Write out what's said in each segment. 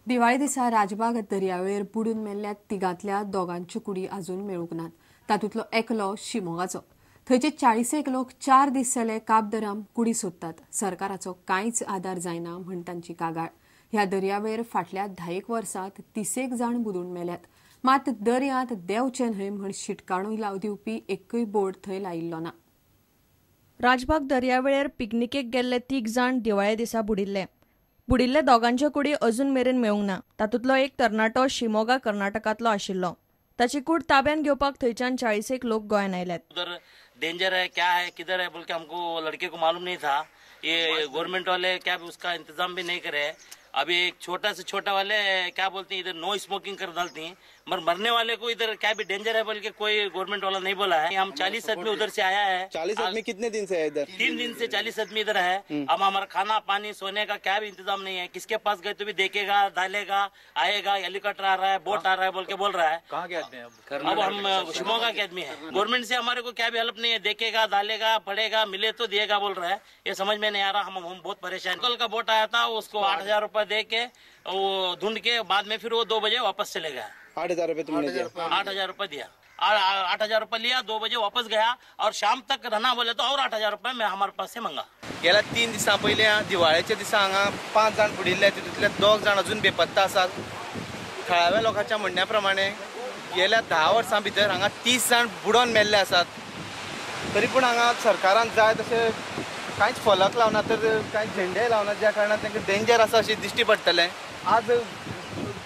दिवाळी दिसा राजबाग दर्यावेळेर बुडून मेल्ल्या तिगांतल्या दोगांच्यो कुडी अजून मेळूंक नात. तातूंतलो एकलो शिमोगाचो. थंयचे 40 लोक 4 दीस जाले काबदराम कुडी सोदतात. सरकाराचो कांयच आदार जायना म्हण तांची कागाळ. ह्या दर्यावेळेर फाटल्या 10 वर्सांत 30 जाण बुडून मेल्यात. मात दर्यांत देंवचे न्हय म्हण शिटकावणी दिवपी एक्कय बोट थंय लायिल्लो ना. राजबाग दर्यावेळेर पिकनिकेक गेल्ले 3 जाण दिवाळे दिसा बुडिल्ले दोगांच्यो कुडी अजून मेरेन मेळूंक ना. तातूंतलो एक तरणाटो शिमोगा कर्नाटकांतलो आशिल्लो. ताची कूड ताब्यात घेवपाक थंयच्यान 40 लोक गोंयान आयल्यात. उधर डेंजर है, क्या है, किधर है बोल के हमको लड़के को मालूम नहीं था. ये गवर्नमेंट वाले क्या उसका इंतजाम भी नहीं करे. अभी एक छोटा से छोटा वाले क्या बोलते हैं इधर नो स्मोकिंग कर डालती हैं, मगर मरने वाले को इधर क्या भी डेंजर है बोल के कोई गवर्नमेंट वाला नहीं बोला है. हम 40 आदमी उधर से आया है. 40 आदमी कितने दिन से है इधर? 3 दिन से 40 आदमी इधर है. अब हमारा खाना पानी सोने का क्या भी इंतजाम नहीं है. किसके पास गए तो भी देखेगा, डालेगा, आएगा, हेलीकॉप्टर आ रहा है, बोट आ रहा है बोल के बोल रहा है. कहाँ के आदमी हैं अब हम शिमोगा के आदमी है. गवर्नमेंट से हमारे को क्या भी हेल्प नहीं है. देखेगा, डालेगा, पड़ेगा, मिले तो दिएगा बोल रहा है. ये समझ में नहीं आ रहा. हम बहुत परेशान. कल का बोट आया था, उसको 8,000 रुपए दे के वो ढूंढ के बाद में फिर वो 2 बजे वापस चले गया. 8,000 रुपए तुमने दिया? 8,000 रुपए दिया. 8,000 रुपए लिया, 2 बजे वापस गया और शाम तक रहना बोले तो और 8,000 रुपए मैं हमारे पास से मांगा. गेल्या 3 दिसां पयले दिवाळेच्या दिसा हांगा 5 जाण बुडिल्ले. तितूंतले 2 जाण अजून बेपत्ता आसात. थळाव्या लोकांच्या म्हणण्या प्रमाणे गेल्या 10 वर्सां भितर हांगा 30 जाण बुडोन मेल्ले आसात. तरी पूण हांगा सरकारान जाय तशें कांयच फलक लावना, तर कांय झेंडे लावना, ज्या कारणान तांकां डेंजर आसा अशें दिश्टी पडटलें. आज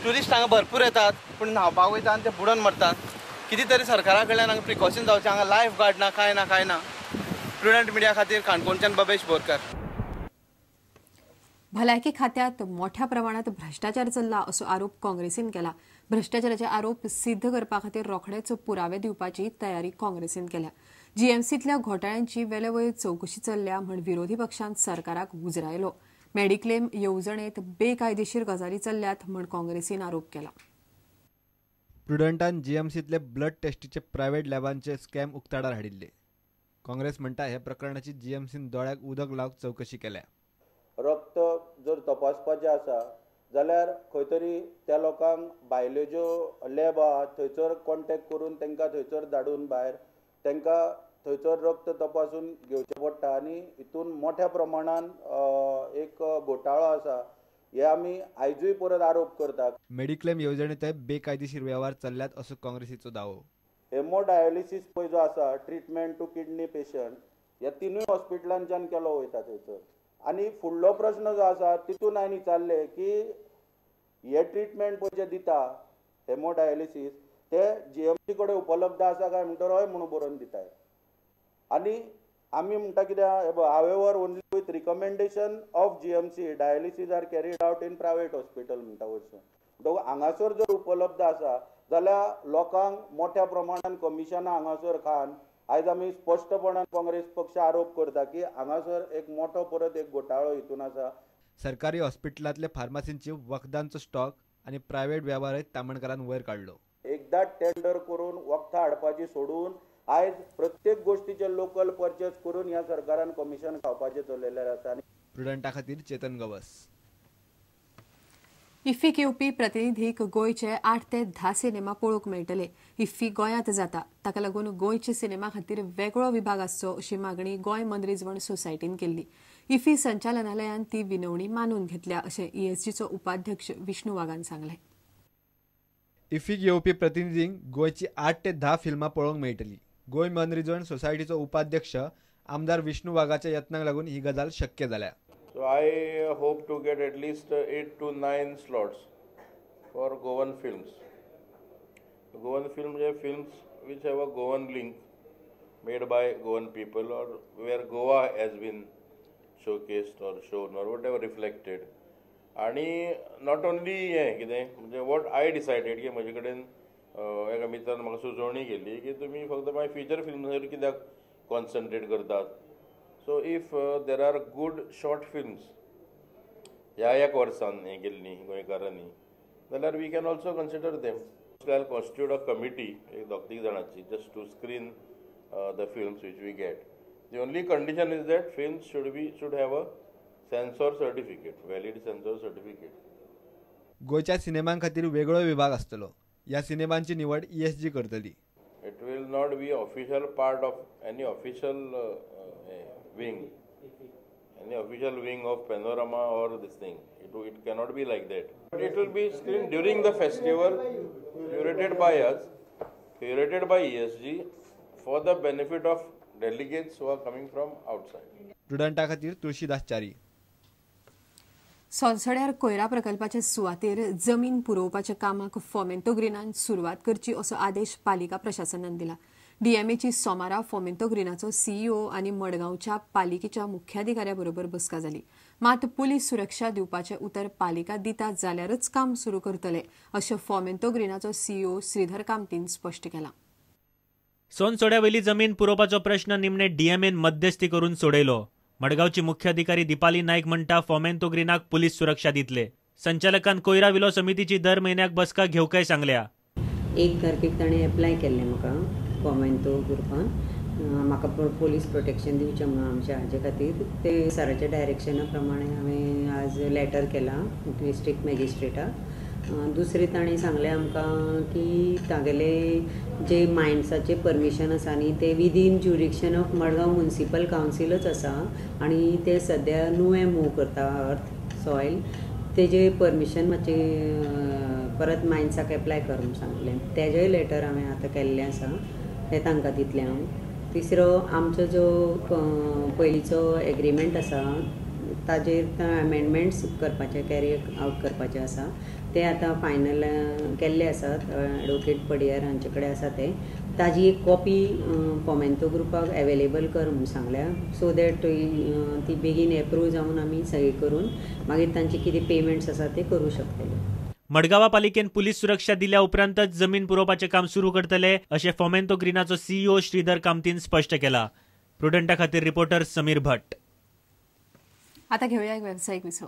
ट्युरिस्ट हांगा भरपूर येतात, पूण न्हावपाक वयता आनी ते बुडोन मरतात. कितें तरी सरकारा कडल्यान हांगा प्रिकॉशन जावचें. हांगा लायफ गार्ड ना, कांय ना. प्रुडंट मिडिया खातीर काणकोणच्यान बबेश बोरकार. भलायकी खात्यात मोठ्या प्रमाणात भ्रष्टाचार चल्ला असो आरोप काँग्रेसीन केला. भ्रष्टाचाराचे आरोप सिद्ध करपा खातीर रोखडेच पुरावे दिवपाची तयारी काँग्रेसीन केल्या. जीएमसींतल्या घोटाळ्यांची वेलेवयर चवकशी चल्ल्या म्हण विरोधी पक्षान सरकाराक उजरायलो. मेडिक्लेम येवजणेत बेकायदेशीर गजाली चल्ल्यात म्हण काँग्रेसीन आरोप केला. प्रुडंटान जीएमसीतले ब्लड टेस्टीचे प्रायव्हेट लॅबांचे स्कॅम उक्ताडार हाडिल्ले. काँग्रेस म्हणटा हे प्रकरणाची जीएमसीन दोळ्याक उदक लावून चवकशी केल्या. रक्त जर तपासपाचें आसा जाल्यार खंय तरी त्या लोकांक भायल्यो ज्यो लॅब आहा थंयसर कॉन्टॅक्ट करून तांकां थंयसर धाडून भायर तांकां थंयसर रक्त तपासून घेवचें पडटा. आनी हितून मोठ्या प्रमाणान एक घोटाळो आसा हे आमी आयजूय परत आरोप करतात. मेडिक्लेम येवजणेत बेकायदेशीर व्यवहार चल्ल्यात असो काँग्रेसीचो दावो. हेमोडायलिसीस पळय जो आसा ट्रिटमेंट टू किडनी पेशंट ह्या 3 हॉस्पिटलांच्यान केलो वयता थंयसर. आनी फुडलो प्रश्न जो आसा तितून आनी विचारले की हे ट्रिटमेंट पळय जे दिता हेमोडायलिसीस ते जीएमसी कडेन उपलब्ध आसा काय म्हणटा हय म्हणून बरोवन दिताय. आनी आमी म्हणटा कित्याक however only with recommendation of GMC dialysis are carried out in private hospital म्हणटा वचून. हांगासर जर उपलब्ध आसा जाल्यार लोकांक मोठ्या प्रमाणान कमिशनां हांगासर खान आयज आमी स्पश्टपणान काँग्रेस पक्ष आरोप करता की हांगासर एक मोठो परत एक घोटाळो हितून आसा. सरकारी हॉस्पिटलांतले फार्मासींची वखदांचो स्टॉक आनी प्रायव्हेट व्यवहारय तामणकारान वयर काडलो. एकदा टेंडर करून वखदां हाडपाची सोडून आयज प्रत्येक गोष्टीचे लोकल परचेस करून ह्या सरकारान कमिशन खावपाचें चलयलेलें आसा. प्रुडंटा खातीर चेतन गवस. इफ्फीक येवपी प्रतिनिधीक गोंयचे 8 ते 10 सिनेमा पळोवंक मेळटले. इफ्फी गोंयांत जाता ताका लागून गोंयचे सिनेमा खातीर वेगळो विभाग आसचो अशी मागणी गोंय मनरिजवण सोसायटीन केल्ली. इफ्फी संचालनालयान ती विनवणी मानून घेतल्या अशें ईएसजीचो उपाध्यक्ष विष्णू वागान सांगलें. इफ्फीक येवपी प्रतिनिधींक गोंयची 8 ते 10 फिल्मां पळोवंक मेळटली. गोंय मनरिजवण सोसायटीचो उपाध्यक्ष आमदार विष्णू वागाच्या यत्नाक लागून ही गजाल शक्य जाल्या. So I hope to get at least 8 to 9 slots for Goan films. Goan films are films which have a Goan link made by Goan people or where Goa has been showcased or shown or whatever reflected. आणि not only हे कितें म्हणजे what I decided की म्हजे कडेन एका मित्रान म्हाका सुचोवणी केली की तुमी फक्त मागीर फिचर फिल्म्सांचेर कित्याक कॉन्सन्ट्रेट करतात. So if there are good short films ह्या एक वर्सान हे गेल्ली गोंयकारांनी जाल्यार we can also consider them. I'll constitute a committee एक 2-3 जाणांची just to screen the films which we get. The only condition is that films should have a censor certificate, valid censor certificate. गोयच्या सिनेमां खातीर वेगळो विभाग आसतलो. ह्या सिनेमांची निवड ESG करतली. It will not be official part of any official wing, any official wing of Panorama or this thing. It cannot be like that. But it will be screened during the festival, curated by us, curated by ESG, for the benefit of delegates who are coming from outside. स्टुडंटा खातीर तुळशीदास च्यारी. सोलसड्यार कोयरा प्रकल्पाच्या सुवातेर जमीन पुरवपाच्या कामाक फोमेंतो ग्रीनान सुरवात करची असो आदेश पालिका प्रशासनान दिला. DMAची सोमारा फोमेंतो ग्रीनाचो CEO आनी मडगांवच्या पालिकेच्या मुख्याधिकाऱ्याबरोबर बसका जाली. मात पुलीस सुरक्षा दिवपाचे उतर पालिका दिता जाल्यारच काम सुरू करतले अशें फोमेंतो ग्रीनाचो CEO श्रीधर कामतीन स्पश्ट केला. सोनसोड्यावेली जमीन पुरवपाचो प्रश्न निमणे DMAन मध्यस्थी करून सोडयलो. मडगावची मुख्याधिकारी दीपाली नायक म्हणटा फोमेंतो ग्रीनाक पुलीस सुरक्षा दितले. संचालकान कोयरा विलो समितीची दर म्हयन्याक बसका घेवकय सांगल्या. 1 तारखेक ताणें एप्लाय केल्लें म्हाका फोमेंतो ग्रुपान म्हाका पुलीस प्रोटेक्शन दिवचें म्हणून आमच्या हाजे खातीर ते सराच्या डायरेक्शना प्रमाणे हांवें आज लेटर केला डिस्ट्रिक्ट मॅजिस्ट्रेटाक. दुसरें ताणें सांगलें आमकां की तागेले जे मायन्साचे परमिशन आसा न्ही ते within jurisdiction of Madgaon municipal कावन्सिलच आसा आनी ते सद्या नुवें मूव करता अर्थ सॉयल. तेजे परमिशन मातशें परत मायन्साक एप्लाय कर म्हणून सांगलें. तेजेय लेटर हांवें आतां केल्लें आसा तें तांकां दितलें हांव. तिसरो आमचो जो पयलींचो एग्रीमेंट आसा ताजेर अमेंडमेंट्स करपाचे कॅरी आउट करपाचे आसा ते आतां फायनल केल्ले आसात. एडवोकेट पडियार हांचे कडेन आसा ते. ताजी एक कॉपी फोमेंतो ग्रुपाक अवेलेबल कर म्हणून सांगल्या सो दॅट ती बेगीन एप्रूव जावन आमी सही करून मागीर तांचे कितें पेमेंट्स आसा ते करूं शकतले. मडगांवा पालिकेन पुलीस सुरक्षा दिल्या उपरांतच जमीन पुरवपाचें काम सुरू करतले अशें फोमेंतो ग्रीनाचो CEO श्रीधर कामतीन स्पश्ट केला. प्रुडंटा खातीर रिपोर्टर समीर भट्ट. आता घेऊया एक व्यावसायिक विसव.